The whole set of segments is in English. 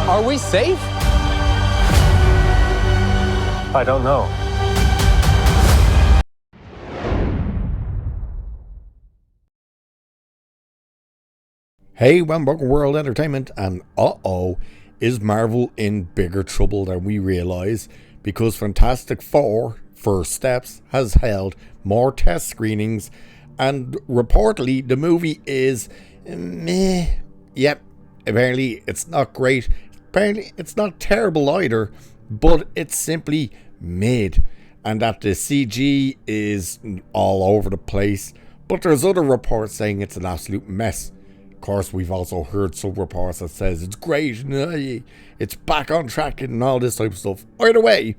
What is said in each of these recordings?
Are we safe? I don't know. Hey, welcome World Entertainment, and is Marvel in bigger trouble than we realise? Because Fantastic Four, First Steps, has held more test screenings, and reportedly the movie is meh. Yep, apparently it's not great. Apparently it's not terrible either, but it's simply mid, and that the CG is all over the place. But there's other reports saying it's an absolute mess. Of course, we've also heard some reports that says it's great, it's back on track and all this type of stuff. Either way,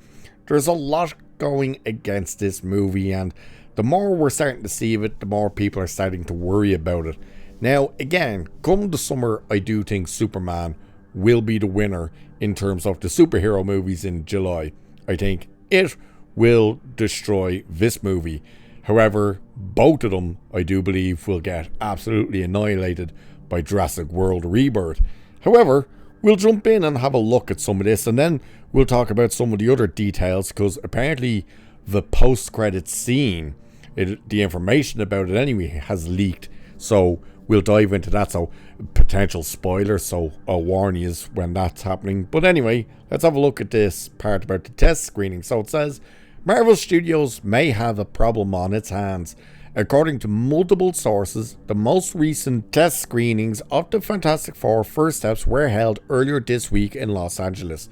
there's a lot going against this movie, and the more we're starting to see of it, the more people are starting to worry about it. Now, again, come the summer, I do think Superman will be the winner in terms of the superhero movies in July. I think it will destroy this movie. However, both of them, I do believe, will get absolutely annihilated by Jurassic World Rebirth. However, we'll jump in and have a look at some of this, and then we'll talk about some of the other details, because apparently the post-credits scene, the information about it anyway, has leaked. So we'll dive into that. So potential spoilers, so I'll warn you when that's happening. But anyway, let's have a look at this part about the test screening. So it says, Marvel Studios may have a problem on its hands. According to multiple sources, the most recent test screenings of the Fantastic Four First Steps were held earlier this week in Los Angeles,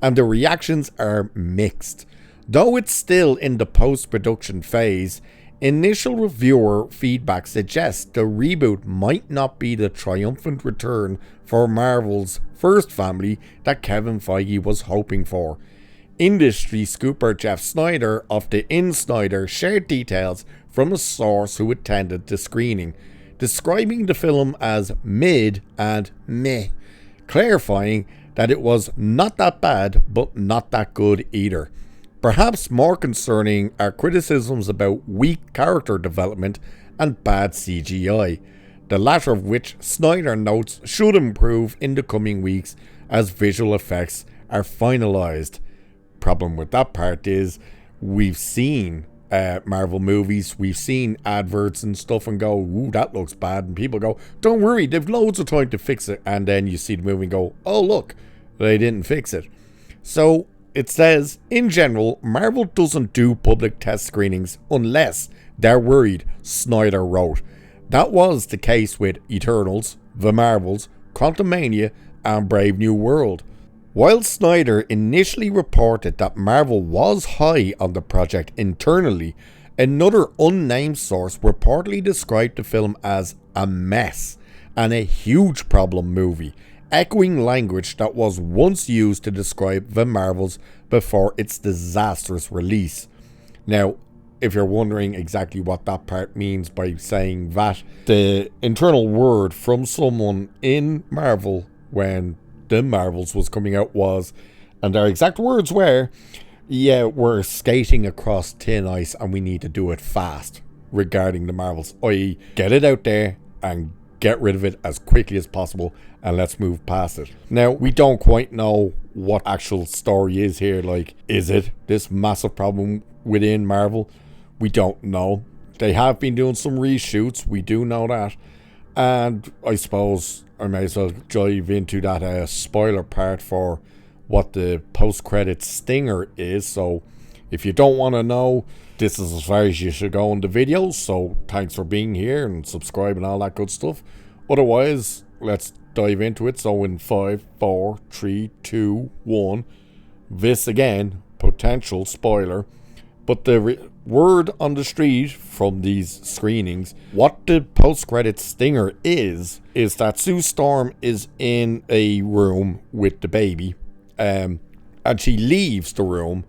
and the reactions are mixed. Though it's still in the post-production phase, initial reviewer feedback suggests the reboot might not be the triumphant return for Marvel's first family that Kevin Feige was hoping for. Industry scooper Jeff Snyder of the Insider shared details from a source who attended the screening, describing the film as mid and meh, clarifying that it was not that bad but not that good either. Perhaps more concerning are criticisms about weak character development and bad CGI, the latter of which Snyder notes should improve in the coming weeks as visual effects are finalised. Problem with that part is we've seen Marvel movies, we've seen adverts and stuff and go, ooh, that looks bad, and people go, don't worry, they've loads of time to fix it, and then you see the movie and go, oh look, they didn't fix it. So it says, in general, Marvel doesn't do public test screenings unless they're worried, Snyder wrote. That was the case with Eternals, The Marvels, Quantumania, and Brave New World. While Snyder initially reported that Marvel was high on the project internally, another unnamed source reportedly described the film as a mess and a huge problem movie, echoing language that was once used to describe The Marvels before its disastrous release. Now, if you're wondering exactly what that part means by saying that, the internal word from someone in Marvel when The Marvels was coming out was, and their exact words were, yeah, we're skating across thin ice and we need to do it fast regarding The Marvels, i.e. get it out there and get rid of it as quickly as possible and let's move past it. Now, we don't quite know what actual story is here. Like, is it this massive problem within Marvel? We don't know. They have been doing some reshoots, we do know that. And I suppose I may as well dive into that spoiler part for what the post-credit stinger is. So if you don't want to know, this is as far as you should go in the video. So thanks for being here and subscribe and all that good stuff. Otherwise, let's dive into it. So in 5, 4, 3, 2, 1, this again, potential spoiler. But the word on the street from these screenings, what the post-credit stinger is that Sue Storm is in a room with the baby, and she leaves the room.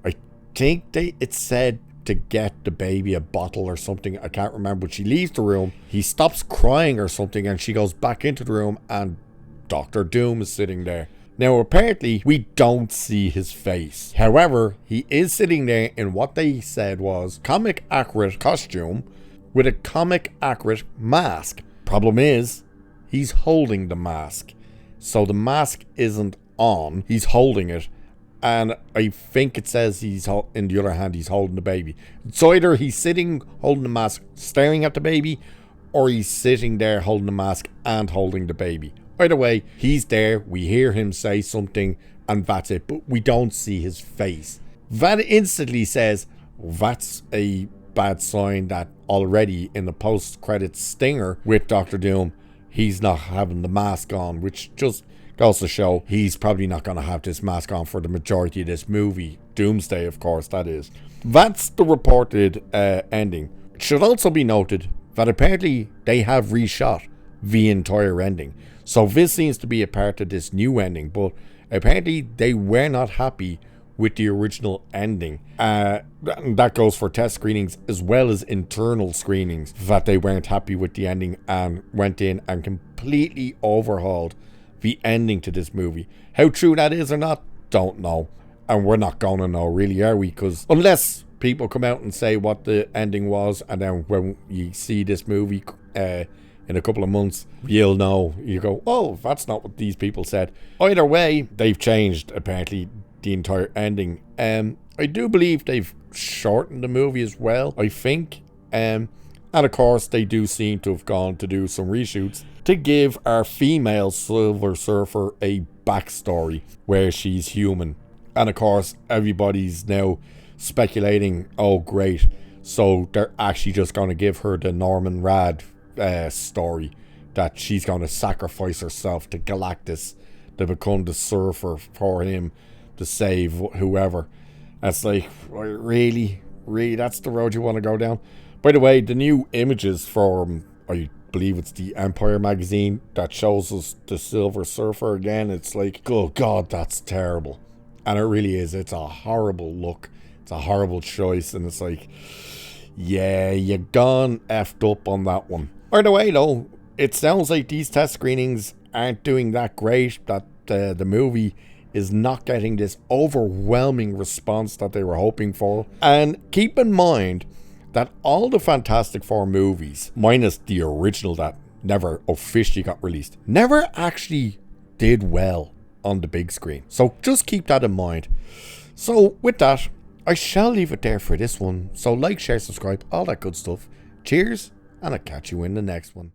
I think it said to get the baby a bottle or something. I can't remember, but she leaves the room. He stops crying or something, and she goes back into the room, and Dr. Doom is sitting there. Now, apparently, we don't see his face. However, he is sitting there in what they said was comic-accurate costume with a comic-accurate mask. Problem is, he's holding the mask. So the mask isn't on. He's holding it. And I think it says in the other hand, he's holding the baby. So either he's sitting, holding the mask, staring at the baby, or he's sitting there holding the mask and holding the baby. Either way, he's there. We hear him say something, and that's it. But we don't see his face. That instantly says, that's a bad sign that already in the post-credits stinger with Doctor Doom, he's not having the mask on, which just goes to show he's probably not going to have this mask on for the majority of this movie. Doomsday, of course, that is. That's the reported ending. It should also be noted that apparently they have reshot the entire ending. So this seems to be a part of this new ending, but apparently they were not happy with the original ending. That goes for test screenings as well as internal screenings, that they weren't happy with the ending and went in and completely overhauled the ending to this movie. How true that is or not, don't know. And we're not going to know, really, are we? Because unless people come out and say what the ending was, and then when you see this movie in a couple of months, you'll know. You go, oh, that's not what these people said. Either way, they've changed, apparently, the entire ending. I do believe they've shortened the movie as well, I think. And of course, they do seem to have gone to do some reshoots to give our female Silver Surfer a backstory where she's human. And of course, everybody's now speculating, oh great, so they're actually just going to give her the Norman Rad story, that she's going to sacrifice herself to Galactus to become the Surfer for him to save whoever. That's like, really, that's the road you want to go down? By the way, the new images from, I believe it's the Empire magazine, that shows us the Silver Surfer again, it's like, oh god, that's terrible. And it really is. It's a horrible look. It's a horrible choice. And it's like, yeah, you gone effed up on that one. By the way, though, it sounds like these test screenings aren't doing that great, that the movie is not getting this overwhelming response that they were hoping for. And keep in mind that all the Fantastic Four movies, minus the original that never officially got released, never actually did well on the big screen. So just keep that in mind. So with that, I shall leave it there for this one. So like, share, subscribe, all that good stuff. Cheers, and I'll catch you in the next one.